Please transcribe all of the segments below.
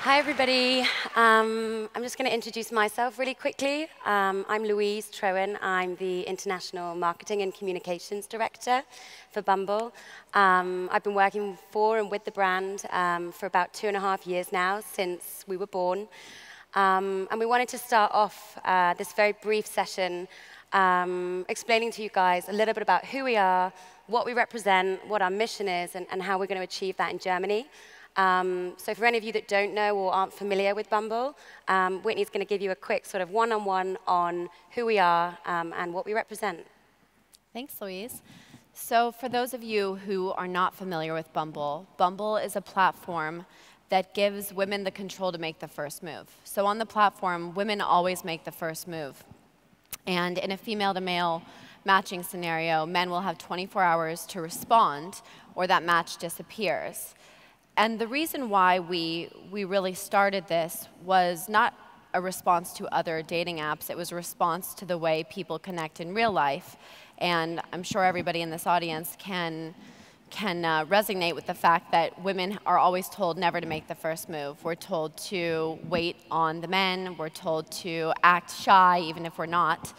Hi, everybody. I'm just going to introduce myself really quickly. I'm Louise Troen. I'm the International Marketing and Communications Director for Bumble. I've been working for and with the brand for about 2.5 years now, since we were born. And we wanted to start off this very brief session explaining to you guys a little bit about who we are, what we represent, what our mission is, and how we're going to achieve that in Germany. So for any of you that don't know or aren't familiar with Bumble, Whitney's going to give you a quick sort of one-on-one on who we are and what we represent. Thanks, Louise. So for those of you who are not familiar with Bumble, Bumble is a platform that gives women the control to make the first move. So on the platform, women always make the first move. And in a female-to-male matching scenario, men will have 24 hours to respond, or that match disappears. And the reason why we really started this was not a response to other dating apps. It was a response to the way people connect in real life. And I'm sure everybody in this audience can resonate with the fact that women are always told never to make the first move. We're told to wait on the men. We're told to act shy, even if we're not.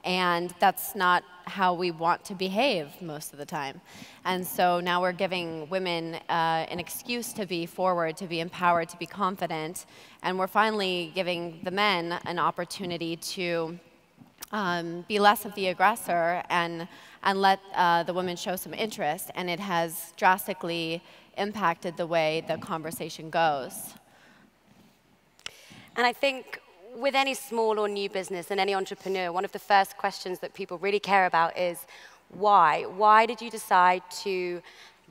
And that's not how we want to behave most of the time. And so now we're giving women an excuse to be forward, to be empowered, to be confident. And we're finally giving the men an opportunity to be less of the aggressor and let the women show some interest. And it has drastically impacted the way the conversation goes. And I think with any small or new business and any entrepreneur, one of the first questions that people really care about is why? Why did you decide to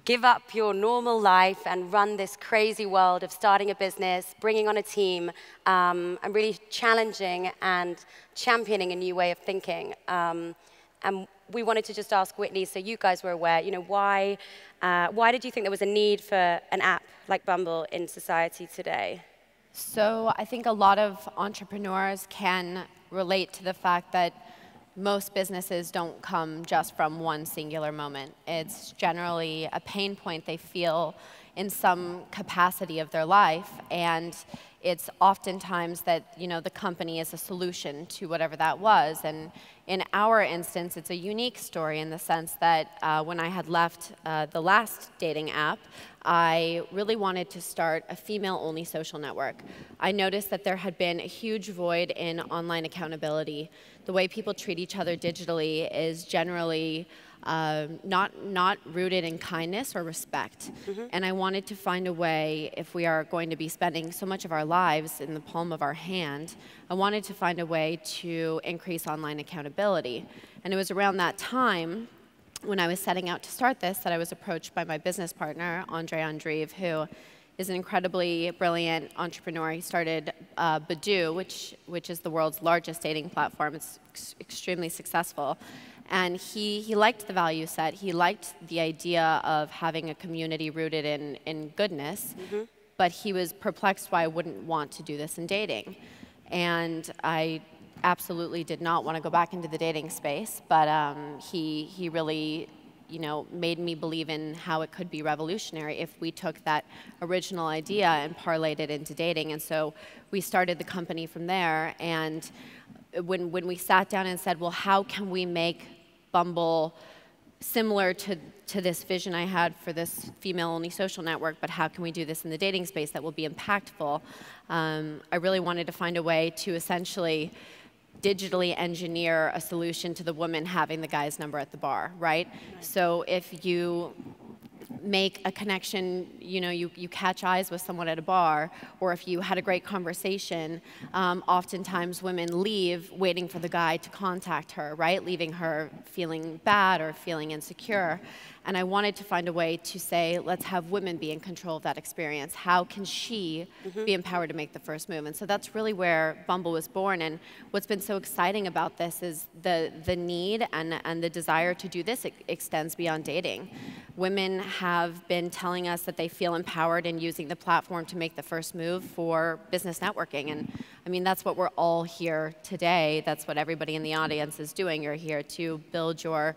give up your normal life and run this crazy world of starting a business, bringing on a team, and really challenging and championing a new way of thinking? And we wanted to just ask Whitney, so you guys were aware, why did you think there was a need for an app like Bumble in society today? So I think a lot of entrepreneurs can relate to the fact that most businesses don't come just from one singular moment. It's generally a pain point they feel in some capacity of their life, and it's oftentimes that the company is a solution to whatever that was. And in our instance, it's a unique story in the sense that when I had left the last dating app, I really wanted to start a female-only social network. I noticed that there had been a huge void in online accountability. The way people treat each other digitally is generally not rooted in kindness or respect. Mm-hmm. And I wanted to find a way, if we are going to be spending so much of our lives in the palm of our hand, I wanted to find a way to increase online accountability. And it was around that time, when I was setting out to start this, that I was approached by my business partner, Andre Andreev, who is an incredibly brilliant entrepreneur. He started Badoo, which is the world's largest dating platform. It's extremely successful. And he liked the value set. He liked the idea of having a community rooted in goodness. Mm-hmm. But he was perplexed why I wouldn't want to do this in dating. And I absolutely did not want to go back into the dating space, but he really made me believe in how it could be revolutionary if we took that original idea and parlayed it into dating. And so we started the company from there. And when we sat down and said, well, how can we make Bumble similar to this vision I had for this female-only social network, but how can we do this in the dating space that will be impactful? I really wanted to find a way to essentially digitally engineer a solution to the woman having the guy's number at the bar, right? So if you make a connection, you catch eyes with someone at a bar, or if you had a great conversation, oftentimes women leave waiting for the guy to contact her, right? Leaving her feeling bad or feeling insecure. And I wanted to find a way to say, let's have women be in control of that experience. How can she be empowered to make the first move? And so that's really where Bumble was born. And what's been so exciting about this is the need and the desire to do this extends beyond dating. Women have been telling us that they feel empowered in using the platform to make the first move for business networking. And I mean, that's what we're all here today. That's what everybody in the audience is doing. You're here to build your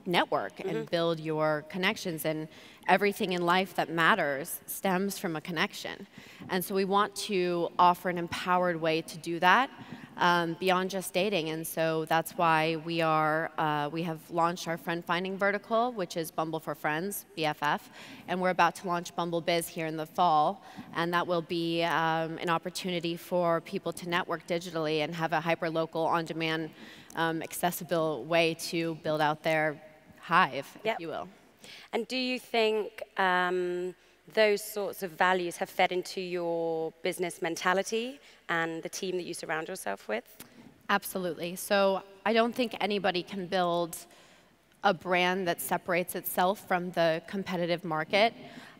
network and build your connections. And everything in life that matters stems from a connection. And so we want to offer an empowered way to do that beyond just dating. And so that's why we have launched our friend finding vertical, which is Bumble for Friends, BFF. And we're about to launch Bumble Biz here in the fall. And that will be an opportunity for people to network digitally and have a hyper-local, on-demand, accessible way to build out their hive, if you will. And do you think those sorts of values have fed into your business mentality and the team that you surround yourself with? Absolutely. So I don't think anybody can build a brand that separates itself from the competitive market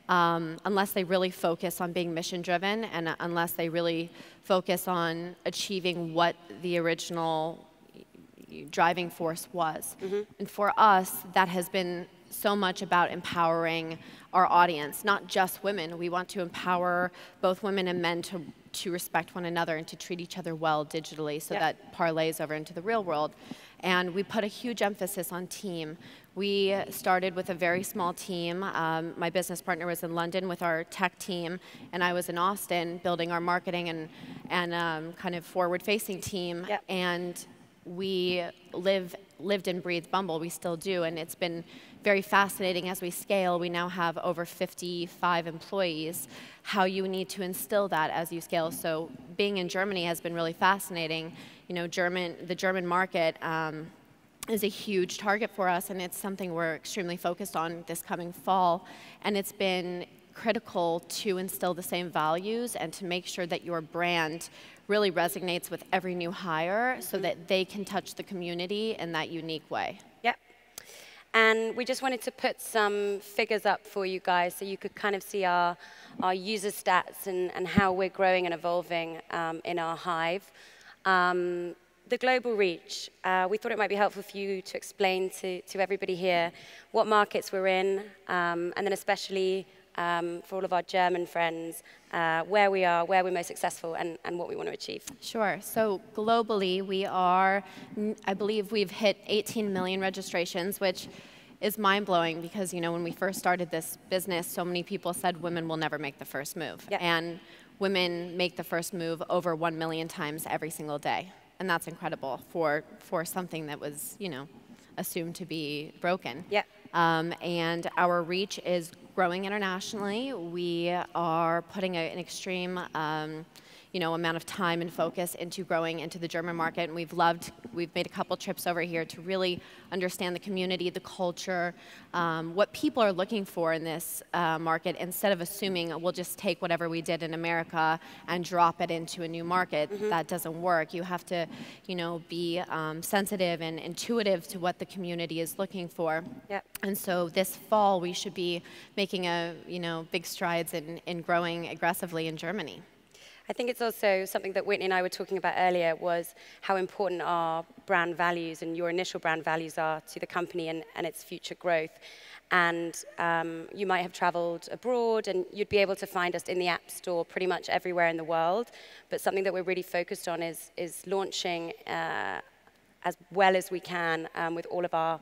unless they really focus on being mission-driven and unless they really focus on achieving what the original driving force was. And for us, that has been so much about empowering our audience, not just women. We want to empower both women and men to respect one another and to treat each other well digitally so that parlays over into the real world. And we put a huge emphasis on team. We started with a very small team. My business partner was in London with our tech team, and I was in Austin building our marketing and kind of forward-facing team. And we lived and breathed Bumble. We still do, and it's been very fascinating as we scale. We now have over 55 employees, how you need to instill that as you scale. So being in Germany has been really fascinating. You know, the German market is a huge target for us, and it's something we're extremely focused on this coming fall. And it's been critical to instill the same values and to make sure that your brand really resonates with every new hire so that they can touch the community in that unique way. Yep. And we just wanted to put some figures up for you guys so you could kind of see our user stats and how we're growing and evolving in our hive. The global reach, we thought it might be helpful for you to explain to everybody here what markets we're in, and then especially for all of our German friends, where we are, where we're most successful, and what we want to achieve. Sure. So globally, we are, I believe we've hit 18 million registrations, which is mind-blowing because, you know, when we first started this business, so many people said women will never make the first move. And women make the first move over 1 million times every single day. And that's incredible for something that was, you know, assumed to be broken. And our reach is growing internationally. We are putting an extreme amount of time and focus into growing into the German market, and we've made a couple trips over here to really understand the community, the culture, what people are looking for in this market, instead of assuming we'll just take whatever we did in America and drop it into a new market. That doesn't work. You have to, be sensitive and intuitive to what the community is looking for. And so this fall, we should be making big strides in growing aggressively in Germany. I think it's also something that Whitney and I were talking about earlier was how important our brand values and your initial brand values are to the company and its future growth. And you might have traveled abroad and you'd be able to find us in the App Store pretty much everywhere in the world. But something that we're really focused on is launching as well as we can with all of our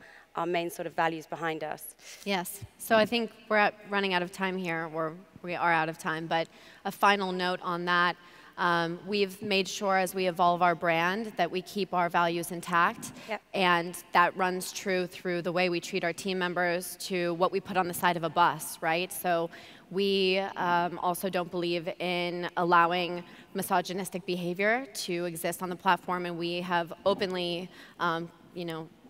main sort of values behind us. Yes. So I think we're running out of time here, or we are out of time, but a final note on that. We've made sure as we evolve our brand that we keep our values intact. And that runs true through the way we treat our team members to what we put on the side of a bus, right? So we also don't believe in allowing misogynistic behavior to exist on the platform, and we have openly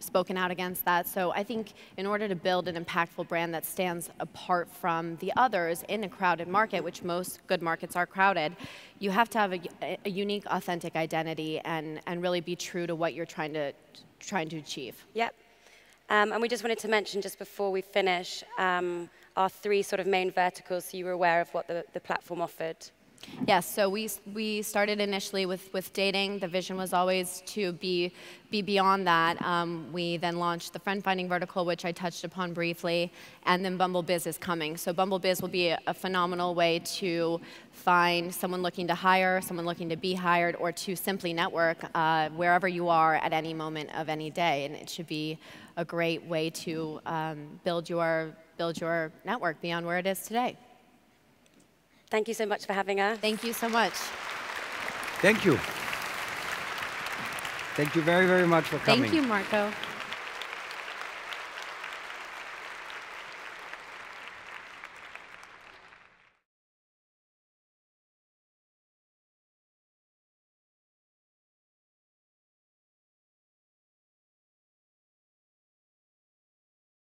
spoken out against that. So I think in order to build an impactful brand that stands apart from the others in a crowded market, which most good markets are crowded, you have to have a unique, authentic identity and really be true to what you're trying to achieve. And we just wanted to mention just before we finish our 3 sort of main verticals so you were aware of what the platform offered. Yes, so we started initially with dating. The vision was always to be beyond that. We then launched the friend finding vertical, which I touched upon briefly, and then Bumble Biz is coming. So Bumble Biz will be a phenomenal way to find someone looking to hire, someone looking to be hired, or to simply network wherever you are at any moment of any day. And it should be a great way to build your network beyond where it is today. Thank you so much for having us. Thank you so much. Thank you. Thank you very, very much for coming. Thank you, Marco.